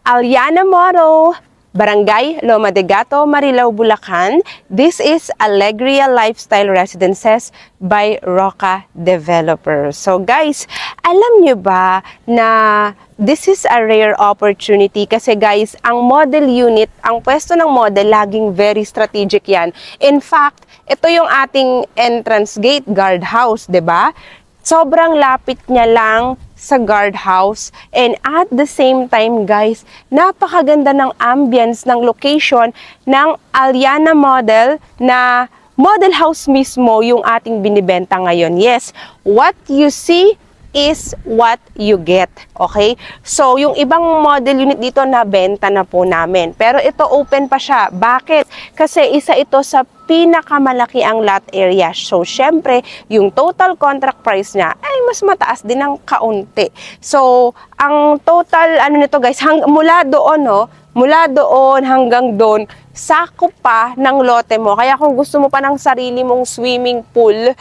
Aliana Model, Barangay Loma de Gato, Marilao, Bulacan. This is Alegria Lifestyle Residences by Roca Developers. So guys, alam nyo ba na this is a rare opportunity kasi guys, ang model unit, ang pwesto ng model, laging very strategic yan. In fact, ito yung ating entrance gate, guardhouse, 'di ba? Sobrang lapit niya lang sa guardhouse, and at the same time guys, napakaganda ng ambience ng location ng Aliana Model na model house mismo yung ating binibenta ngayon. Yes, what you see is what you get. Okay? So, yung ibang model unit dito nabenta na po namin. Pero ito open pa siya. Bakit? Kasi isa ito sa pinakamalaki ang lot area. So, syempre, yung total contract price niya ay mas mataas din ng kaunti. So, ang total, ano nito guys, mula doon hanggang doon, sakop pa ng lote mo. Kaya kung gusto mo pa ng sarili mong swimming pool,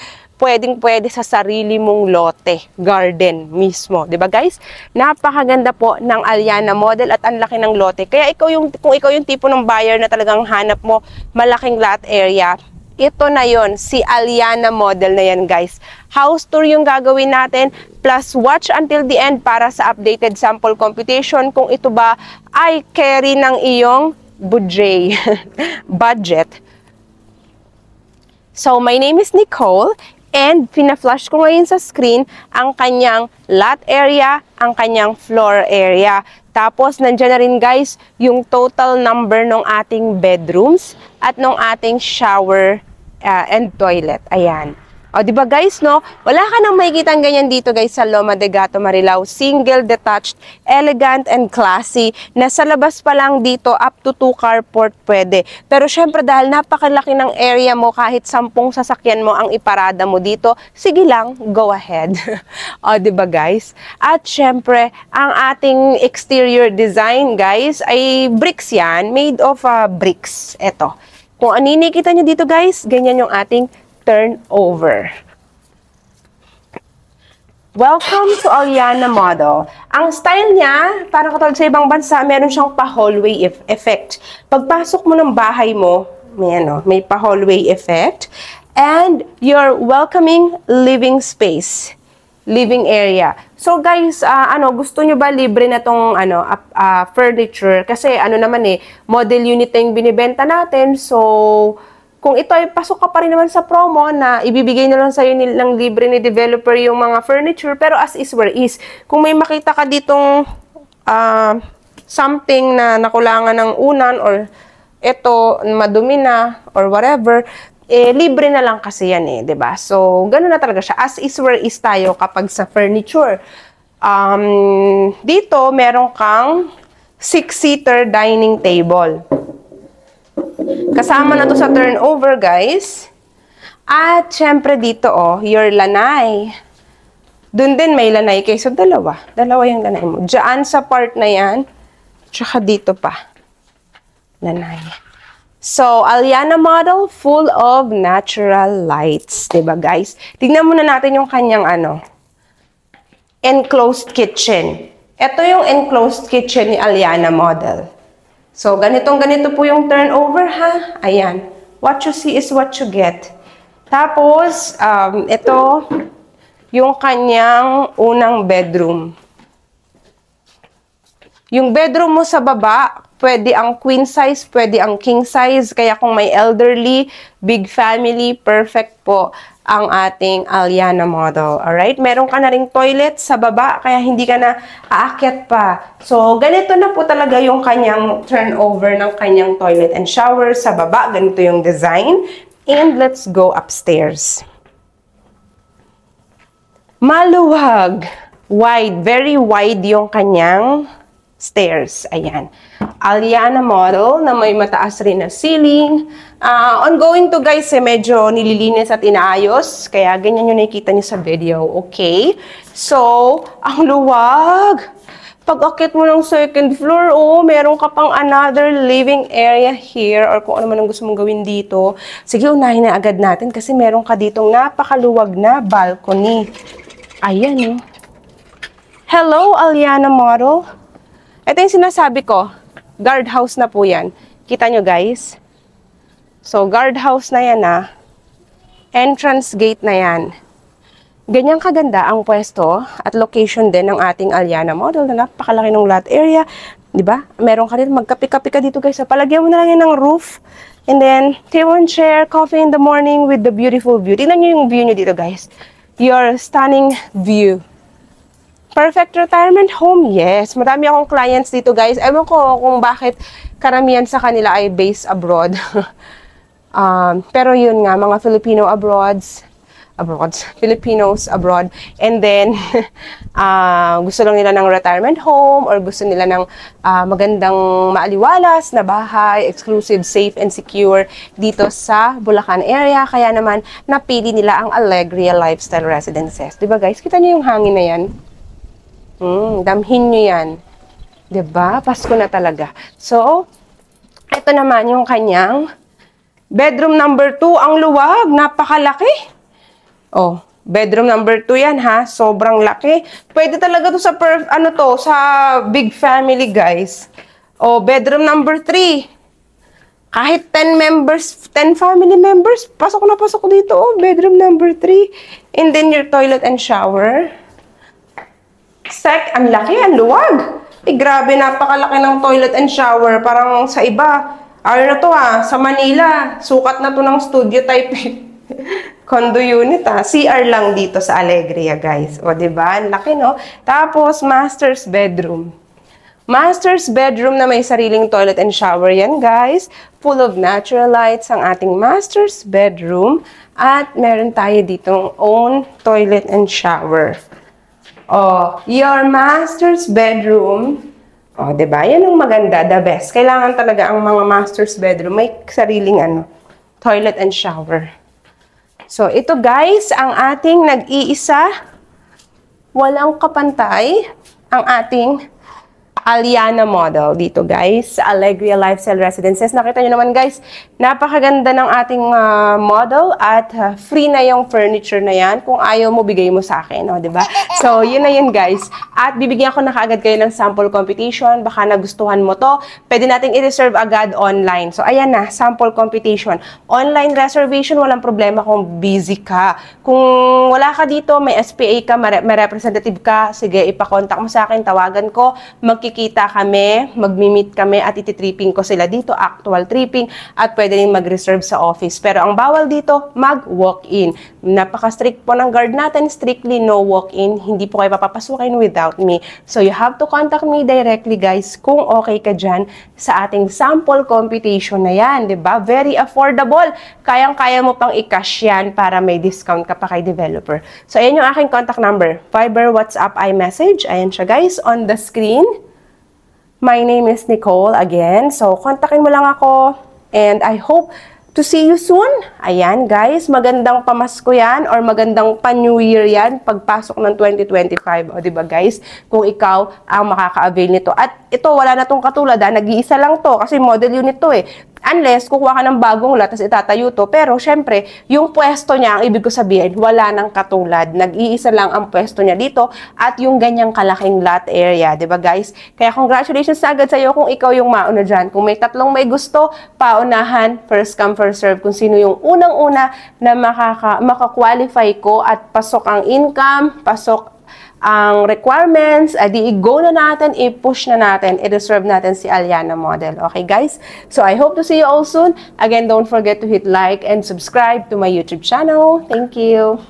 pwedeng-pwede sa sarili mong lote, garden mismo. 'Di ba guys? Napakaganda po ng Aliana Model at ang laki ng lote. Kaya kung ikaw yung tipo ng buyer na talagang hanap mo malaking lot area, ito na yon, si Aliana Model na yan guys. House tour yung gagawin natin, plus watch until the end para sa updated sample computation kung ito ba ay carry ng iyong budget. So, my name is Nicole. And pina-flash ko ngayon sa screen ang kanyang lot area, ang kanyang floor area. Tapos nandiyan na rin guys yung total number ng ating bedrooms at ng ating shower and toilet. Ayan. O, di ba guys, no? Wala ka nang makikitang ganyan dito guys sa Loma de Gato, Marilao. Single, detached, elegant, and classy. Nasa labas pa lang dito, up to 2 carport pwede. Pero syempre dahil napakalaki ng area mo, kahit 10 sasakyan mo ang iparada mo dito, sige lang, go ahead. O, di ba guys? At syempre, ang ating exterior design guys, ay bricks yan. Made of bricks. Eto. Kung anini kita nyo dito guys, ganyan yung ating turnover. Welcome to Aliana Model. Ang style niya, parang katulad sa ibang bansa, meron siyang pa-hallway effect. Pagpasok mo ng bahay mo, may pa-hallway effect. And your welcoming living space, living area. So guys, gusto nyo ba libre na tong furniture? Kasi model unit na yung binibenta natin. So, kung ito ay pasok ka pa rin naman sa promo na ibibigay na lang sa'yo ng libre ni developer yung mga furniture, pero as is where is. Kung may makita ka ditong something na nakulangan ng unan or ito madumi na or whatever, libre na lang kasi yan diba? So, ganun na talaga siya. As is where is tayo kapag sa furniture. Dito, meron kang 6-seater dining table. Kasama na to sa turnover, guys. At, syempre dito, your lanay. Doon din may lanay kayo. So, dalawa yung lanay mo. Diyan sa part na yan. Tsaka dito pa. Lanay. So, Aliana Model, full of natural lights. Diba, guys? Tignan muna natin yung kanyang, enclosed kitchen. Ito yung enclosed kitchen ni Aliana Model. So, ganito po yung turnover, ha? Ayan. What you see is what you get. Tapos, ito, yung kanyang unang bedroom. Yung bedroom mo sa baba, pwede ang queen size, pwede ang king size. Kaya kung may elderly, big family, perfect po ang ating Aliana Model. Alright? Meron ka na ring toilet sa baba, kaya hindi ka na aakyat pa. So, ganito na po talaga yung kanyang turnover ng kanyang toilet and shower sa baba. Ganito yung design. And let's go upstairs. Maluwag. Wide. Very wide yung kanyang stairs. Ayan. Aliana Model na may mataas rin na ceiling. Ongoing to guys, medyo nililinis at inaayos. Kaya ganyan yung nakikita niyo sa video. Okay? So, ang luwag. Pag-akit mo ng second floor, meron ka pang another living area here or kung ano man ang gusto mong gawin dito. Sige, unahin na agad natin kasi meron ka ditong napakaluwag na balcony. Ayan, Hello, Aliana Model. Ito yung sinasabi ko, guardhouse na po yan. Kita nyo guys? So, guardhouse na yan entrance gate na yan. Ganyang kaganda ang pwesto at location din ng ating Aliana model na napakalaki ng lot area. Diba? Meron ka rin, magkape-kape ka dito guys. Palagyan mo na lang yan ng roof. And then, table and chair, coffee in the morning with the beautiful view. Tingnan nyo yung view nyo dito guys. Your stunning view. Perfect retirement home, yes. Marami akong clients dito guys. Ewan ko kung bakit karamihan sa kanila ay based abroad. Pero yun nga, mga Filipinos abroad. And then, gusto lang nila ng retirement home or gusto nila ng magandang maaliwalas na bahay, exclusive, safe, and secure dito sa Bulacan area. Kaya naman, napili nila ang Alegria Lifestyle Residences. Diba guys? Kita niyo yung hangin na yan? Damhin nyo yan. Diba? Pasko na talaga. So, ito naman yung kanyang bedroom number 2. Ang luwag. Napakalaki. Oh, bedroom number 2 yan Sobrang laki. Pwede talaga to sa sa big family guys. Oh, bedroom number 3. Kahit 10 family members, pasok na pasok dito. Oh, bedroom number 3. And then your toilet and shower. Ang laki, ang luwag. Grabe, napakalaki ng toilet and shower. Parang sa iba. Ano na to sa Manila. Sukat na to ng studio type condo unit CR lang dito sa Alegria guys. O diba? Ang laki no? Tapos master's bedroom. Master's bedroom na may sariling toilet and shower yan guys. Full of natural lights ang ating master's bedroom. At meron tayo ditong own toilet and shower. O, your master's bedroom. O, diba? Yan ang maganda, the best. Kailangan talaga ang mga master's bedroom may sariling toilet and shower. So, ito guys, ang ating nag-iisa, walang kapantay, ang ating Aliana model dito guys, sa Alegria Lifestyle Residences. Nakita nyo naman guys, napakaganda ng ating model at free na yung furniture na yan. Kung ayaw mo, bigay mo sa akin, diba? So, yun na yun guys. At bibigyan ko na kaagad kayo ng sample computation. Baka nagustuhan mo to. Pwede nating i-reserve agad online. So, ayan na, sample computation. Online reservation, walang problema kung busy ka. Kung wala ka dito, may SPA ka, may representative ka, sige, ipakontak mo sa akin, tawagan ko, magkikita kami, magmi-meet kami at ititripping ko sila dito, actual tripping, at pwede rin mag-reserve sa office. Pero ang bawal dito, mag-walk-in. Napaka-strict po ng guard natin, strictly no walk-in. Hindi po kayo papapasukin without me. So you have to contact me directly guys kung okay ka dyan sa ating sample computation na yan, diba? Very affordable. Kayang-kaya mo pang i-cash yan para may discount ka pa kay developer. So ayan yung aking contact number. Viber, WhatsApp, iMessage. Ayan siya guys on the screen. My name is Nicole again. So, kontakin mo lang ako. And I hope to see you soon. Ayan, guys. Magandang pamasko yan or magandang pa-New Year yan pagpasok ng 2025. O, diba, guys? Kung ikaw ang makaka-avail nito. At ito, wala na tong katulad. Nag-iisa lang to kasi model unit to Unless, kukuha ka ng bagong lot, tapos itatayo to. Pero, syempre, yung pwesto niya, ang ibig ko sabihin, wala nang katulad. Nag-iisa lang ang pwesto niya dito at yung ganyang kalaking lot area. Diba, guys? Kaya, congratulations na agad sa'yo kung ikaw yung mauna dyan. Kung may tatlong may gusto, paunahan, first come, first serve. Kung sino yung unang-una na makakwalify ko at pasok ang income, pasok ang requirements, i-go na natin, i-push na natin, i-reserve natin si Aliana model. Okay, guys? So, I hope to see you all soon. Again, don't forget to hit like and subscribe to my YouTube channel. Thank you.